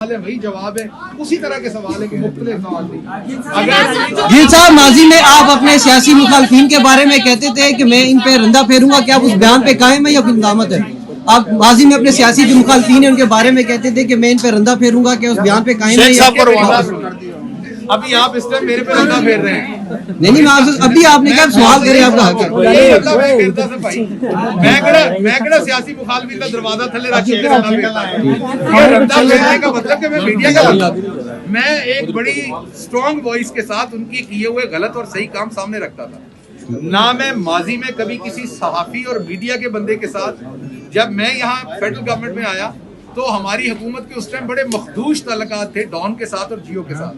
वही जवाब है, उसी तरह के सवाल है कि मुख्तलिफ सवाल गिल साहब, माजी में आप अपने सियासी मुखालफिन के बारे में कहते थे कि मैं इन पे रंदा फेरूंगा, क्या उस बयान पे कायम है या कोई नामत है? आप माजी में अपने सियासी जो मुखालफिन है उनके बारे में कहते थे कि मैं इन पे रंदा फेरूंगा, क्या उस बयान पे कायम है या? अभी आप इस टाइम मेरे पे रंदा फेर रहे हैं। नहीं, मैं अभी आपने क्या सवाल करे, आपका हक है। मैं कहना सियासी मुखालफिन का दरवाजा थले रख के रंदा फेरने का मतलब कि मैं मीडिया का बंदा, मैं एक बड़ी स्ट्रॉन्ग वॉइस के साथ उनके किए हुए गलत और सही काम सामने रखता था। ना मैं माजी में कभी किसी सहाफी और मीडिया के बंदे के साथ, जब मैं यहाँ फेडरल गवर्नमेंट में आया तो हमारी हुकूमत के उस टाइम बड़े मखदूश तल्लुकात थे डॉन के साथ और जियो के साथ।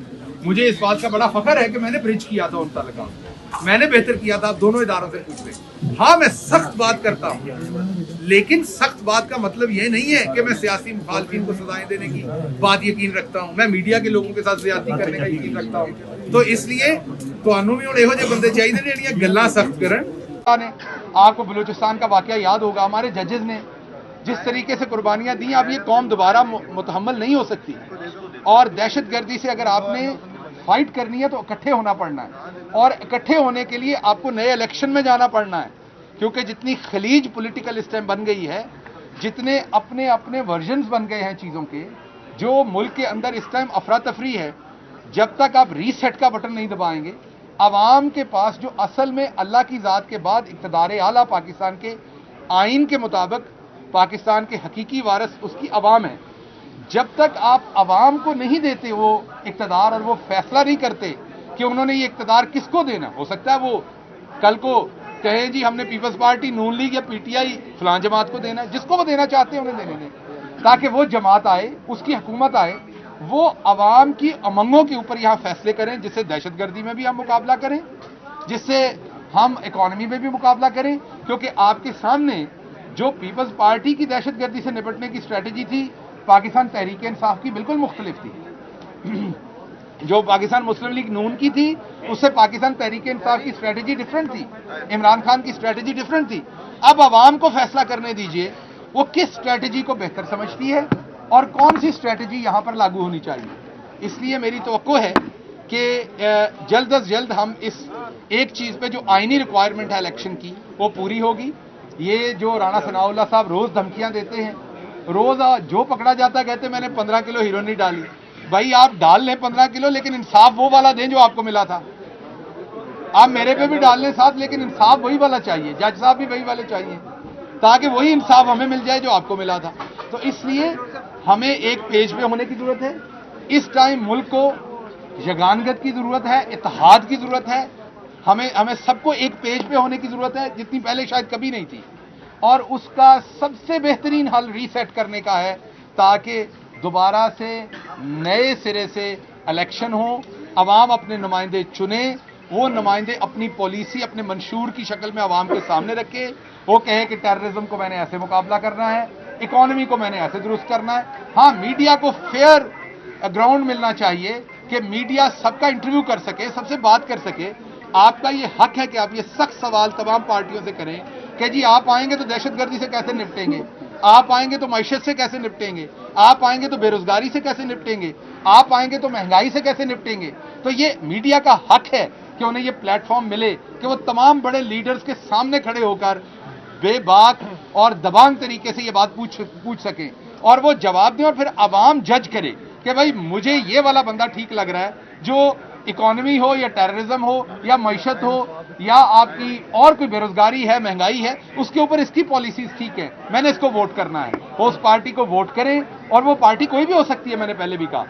मुझे इस बात का बड़ा फख्र है कि मैंने ब्रिज किया था उन तल्लुकात, मैंने बेहतर किया था। आप दोनों इदारों से पूछ लें। हाँ, मैं सख्त बात करता हूँ, लेकिन सख्त बात का मतलब ये नहीं है कि मैं सियासी मुखालफिन को सजाएं देने की बात यकीन रखता हूँ। मैं मीडिया के लोगों के साथ ज्यादती करने का यकीन रखता हूँ। तो इसलिए ਤੁਹਾਨੂੰ भी ਹੁਣ ਇਹੋ ਜਿਹੇ ਬੰਦੇ ਚਾਹੀਦੇ ਨੇ ਜਿਹੜੀਆਂ ਗੱਲਾਂ सख्त करन। आपको बलूचिस्तान का वाकया याद होगा, हमारे जजेस ने जिस तरीके से कुर्बानियां दी, अब ये कौम दोबारा मुतहम्मल नहीं हो सकती। और दहशतगर्दी से अगर आपने फाइट करनी है तो इकट्ठे होना पड़ना है, और इकट्ठे होने के लिए आपको नए इलेक्शन में जाना पड़ना है, क्योंकि जितनी खलीज पॉलिटिकल इस टाइम बन गई है, जितने अपने अपने वर्जन्स बन गए हैं चीज़ों के, जो मुल्क के अंदर इस टाइम अफरा तफरी है, जब तक आप रीसेट का बटन नहीं दबाएंगे, अवाम के पास जो असल में अल्लाह की ज़ात के बाद इक़्तिदार आला पाकिस्तान के आइन के मुताबिक पाकिस्तान के हकीकी वारिस उसकी अवाम है, जब तक आप अवाम को नहीं देते वो इक़्तिदार और वो फैसला नहीं करते कि उन्होंने ये इक़्तिदार किसको देना, हो सकता है वो कल को कहें जी हमने पीपल्स पार्टी, नून लीग या पीटीआई फलां जमात को देना है, जिसको वो देना चाहते हैं उन्हें देने दें, ताकि वो जमात आए, उसकी हुकूमत आए, वो अवाम की उमंगों के ऊपर यहाँ फैसले करें, जिससे दहशतगर्दी में भी हम मुकाबला करें, जिससे हम इकॉनमी में भी मुकाबला करें। क्योंकि आपके सामने जो पीपल्स पार्टी की दहशतगर्दी से निपटने की स्ट्रैटेजी थी, पाकिस्तान तहरीक इंसाफ की बिल्कुल मुख्तलिफ थी। जो पाकिस्तान मुस्लिम लीग नून की थी, उससे पाकिस्तान तहरीक इंसाफ की स्ट्रैटेजी डिफरेंट थी, इमरान खान की स्ट्रैटेजी डिफरेंट थी। अब अवाम को फैसला करने दीजिए वो किस स्ट्रैटेजी को बेहतर समझती है और कौन सी स्ट्रैटेजी यहाँ पर लागू होनी चाहिए। इसलिए मेरी तवक्को है कि जल्द अज जल्द हम इस एक चीज़ पे जो आइनी रिक्वायरमेंट है इलेक्शन की वो पूरी होगी। ये जो राणा सनाउल्लाह साहब रोज़ धमकियाँ देते हैं, रोज़ जो पकड़ा जाता है कहते मैंने 15 किलो हीरोइन डाली। भाई आप डाल लें 15 किलो, लेकिन इंसाफ वो वाला दें जो आपको मिला था। आप मेरे पे भी डाल लें साथ, लेकिन इंसाफ वही वाला चाहिए, जज साहब भी वही वाले चाहिए, ताकि वही इंसाफ हमें मिल जाए जो आपको मिला था। तो इसलिए हमें एक पेज पे होने की ज़रूरत है। इस टाइम मुल्क को यगानगत की ज़रूरत है, इत्तेहाद की ज़रूरत है। हमें सबको एक पेज पे होने की ज़रूरत है, जितनी पहले शायद कभी नहीं थी। और उसका सबसे बेहतरीन हल रीसेट करने का है, ताकि दोबारा से नए सिरे से इलेक्शन हो, अवाम अपने नुमाइंदे चुने, वो नुमाइंदे अपनी पॉलिसी अपने मंशूर की शक्ल में अवाम के सामने रखे, वो कहे कि टेररिज्म को मैंने ऐसे मुकाबला करना है, इकॉनमी को मैंने ऐसे दुरुस्त करना है। हाँ, मीडिया को फेयर ग्राउंड मिलना चाहिए कि मीडिया सबका इंटरव्यू कर सके, सबसे बात कर सके। आपका ये हक है कि आप ये सख्त सवाल तमाम पार्टियों से करें कि जी आप आएंगे तो दहशतगर्दी से कैसे निपटेंगे, आप आएंगे तो मईशत से कैसे निपटेंगे, आप आएंगे तो बेरोजगारी से कैसे निपटेंगे, आप आएंगे तो महंगाई से कैसे निपटेंगे। तो ये मीडिया का हक है कि उन्हें ये प्लेटफॉर्म मिले कि वो तमाम बड़े लीडर्स के सामने खड़े होकर बेबाक और दबांग तरीके से ये बात पूछ सकें, और वो जवाब दें, और फिर अवाम जज करे कि भाई मुझे ये वाला बंदा ठीक लग रहा है, जो इकॉनमी हो या टेररिज्म हो या मईशत हो या आपकी और कोई बेरोजगारी है, महंगाई है, उसके ऊपर इसकी पॉलिसीज ठीक है, मैंने इसको वोट करना है। वो उस पार्टी को वोट करें, और वो पार्टी कोई भी हो सकती है, मैंने पहले भी कहा।